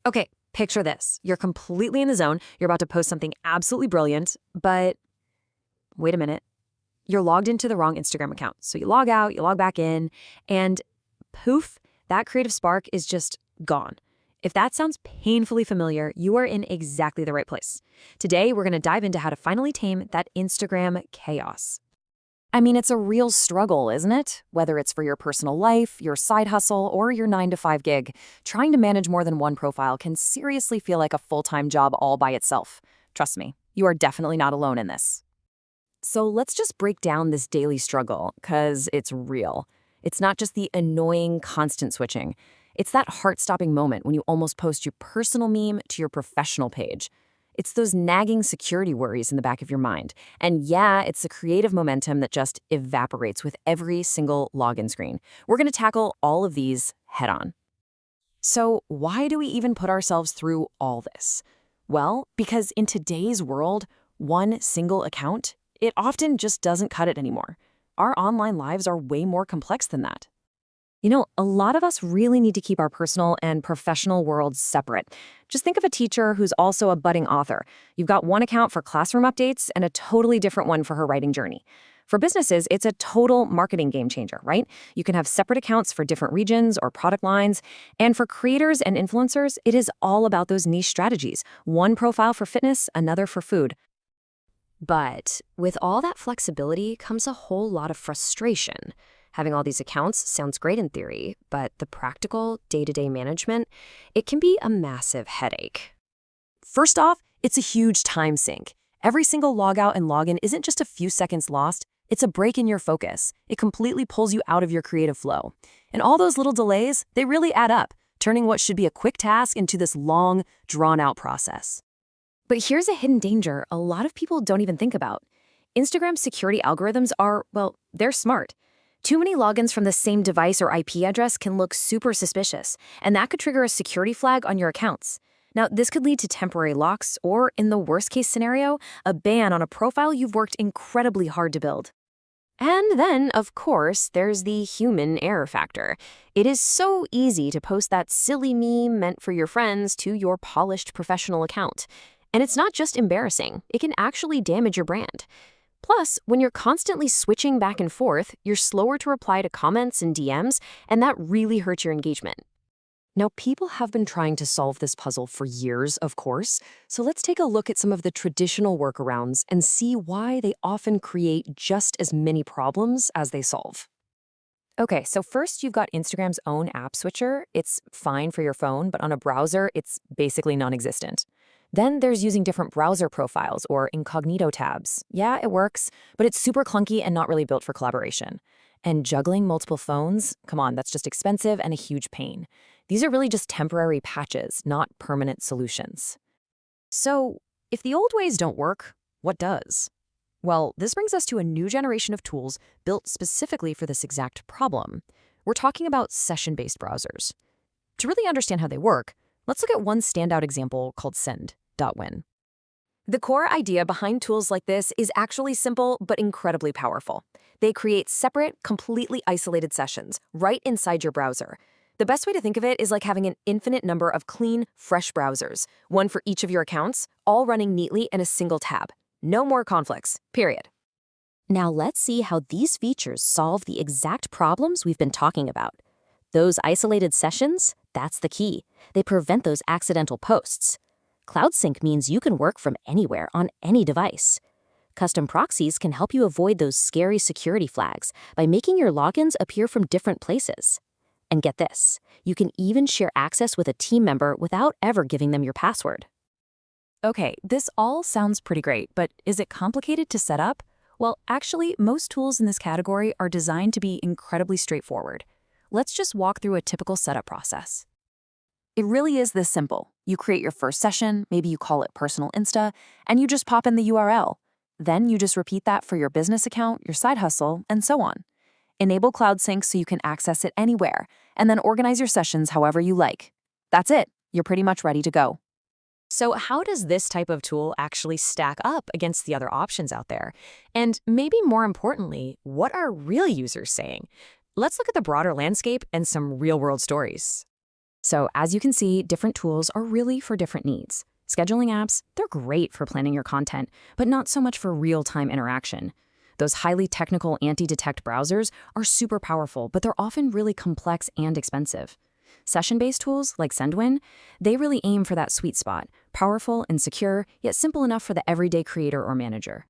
Okay, picture this. You're completely in the zone. You're about to post something absolutely brilliant, but wait a minute. You're logged into the wrong Instagram account. So you log out, you log back in, and poof, that creative spark is just gone. If that sounds painfully familiar, you are in exactly the right place. Today, we're going to dive into how to finally tame that Instagram chaos. I mean, it's a real struggle, isn't it? Whether it's for your personal life, your side hustle, or your 9-to-5 gig, trying to manage more than one profile can seriously feel like a full-time job all by itself. Trust me, you are definitely not alone in this. So let's just break down this daily struggle, because it's real. It's not just the annoying constant switching. It's that heart-stopping moment when you almost post your personal meme to your professional page. It's those nagging security worries in the back of your mind. And yeah, it's the creative momentum that just evaporates with every single login screen. We're going to tackle all of these head-on. So why do we even put ourselves through all this? Well, because in today's world, one single account, it often just doesn't cut it anymore. Our online lives are way more complex than that. You know, a lot of us really need to keep our personal and professional worlds separate. Just think of a teacher who's also a budding author. You've got one account for classroom updates and a totally different one for her writing journey. For businesses, it's a total marketing game changer, right? You can have separate accounts for different regions or product lines. And for creators and influencers, it is all about those niche strategies. One profile for fitness, another for food. But with all that flexibility comes a whole lot of frustration. Having all these accounts sounds great in theory, but the practical, day-to-day management, it can be a massive headache. First off, it's a huge time sink. Every single logout and login isn't just a few seconds lost, it's a break in your focus. It completely pulls you out of your creative flow. And all those little delays, they really add up, turning what should be a quick task into this long, drawn-out process. But here's a hidden danger a lot of people don't even think about. Instagram's security algorithms are, well, they're smart. Too many logins from the same device or IP address can look super suspicious, and that could trigger a security flag on your accounts. Now, this could lead to temporary locks or, in the worst-case scenario, a ban on a profile you've worked incredibly hard to build. And then, of course, there's the human error factor. It is so easy to post that silly meme meant for your friends to your polished professional account. And it's not just embarrassing, it can actually damage your brand. Plus, when you're constantly switching back and forth, you're slower to reply to comments and DMs, and that really hurts your engagement. Now, people have been trying to solve this puzzle for years, of course, so let's take a look at some of the traditional workarounds and see why they often create just as many problems as they solve. Okay, so first you've got Instagram's own app switcher. It's fine for your phone, but on a browser, it's basically non-existent. Then there's using different browser profiles or incognito tabs. Yeah, it works, but it's super clunky and not really built for collaboration. And juggling multiple phones, come on, that's just expensive and a huge pain. These are really just temporary patches, not permanent solutions. So, if the old ways don't work, what does? Well, this brings us to a new generation of tools built specifically for this exact problem. We're talking about session-based browsers. To really understand how they work, let's look at one standout example called Sendwin. The core idea behind tools like this is actually simple but incredibly powerful. They create separate, completely isolated sessions right inside your browser. The best way to think of it is like having an infinite number of clean, fresh browsers, one for each of your accounts, all running neatly in a single tab. No more conflicts, period. Now let's see how these features solve the exact problems we've been talking about. Those isolated sessions, that's the key. They prevent those accidental posts. Cloud Sync means you can work from anywhere on any device. Custom proxies can help you avoid those scary security flags by making your logins appear from different places. And get this, you can even share access with a team member without ever giving them your password. Okay, this all sounds pretty great, but is it complicated to set up? Well, actually, most tools in this category are designed to be incredibly straightforward. Let's just walk through a typical setup process. It really is this simple. You create your first session, maybe you call it Personal Insta, and you just pop in the URL. Then you just repeat that for your business account, your side hustle, and so on. Enable Cloud Sync so you can access it anywhere, and then organize your sessions however you like. That's it. You're pretty much ready to go. So how does this type of tool actually stack up against the other options out there? And maybe more importantly, what are real users saying? Let's look at the broader landscape and some real-world stories. So as you can see, different tools are really for different needs. Scheduling apps, they're great for planning your content, but not so much for real-time interaction. Those highly technical anti-detect browsers are super powerful, but they're often really complex and expensive. Session-based tools like Sendwin, they really aim for that sweet spot, powerful and secure, yet simple enough for the everyday creator or manager.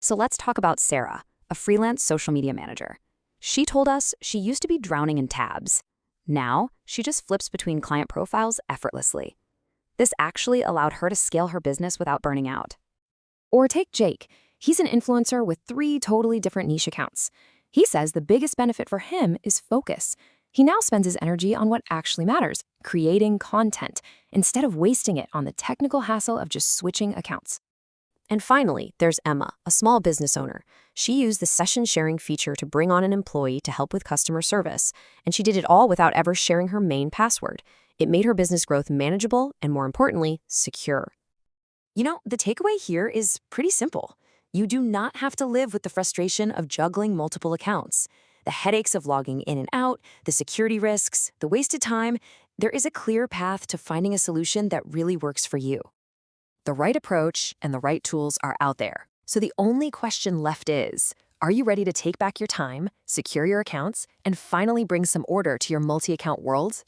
So let's talk about Sarah, a freelance social media manager. She told us she used to be drowning in tabs. Now, she just flips between client profiles effortlessly. This actually allowed her to scale her business without burning out. Or take Jake. He's an influencer with 3 totally different niche accounts. He says the biggest benefit for him is focus. He now spends his energy on what actually matters, creating content, instead of wasting it on the technical hassle of just switching accounts. And finally, there's Emma, a small business owner. She used the session sharing feature to bring on an employee to help with customer service, and she did it all without ever sharing her main password. It made her business growth manageable and, more importantly, secure. You know, the takeaway here is pretty simple. You do not have to live with the frustration of juggling multiple accounts. The headaches of logging in and out, the security risks, the wasted time. There is a clear path to finding a solution that really works for you. The right approach and the right tools are out there. So the only question left is, are you ready to take back your time, secure your accounts, and finally bring some order to your multi-account world?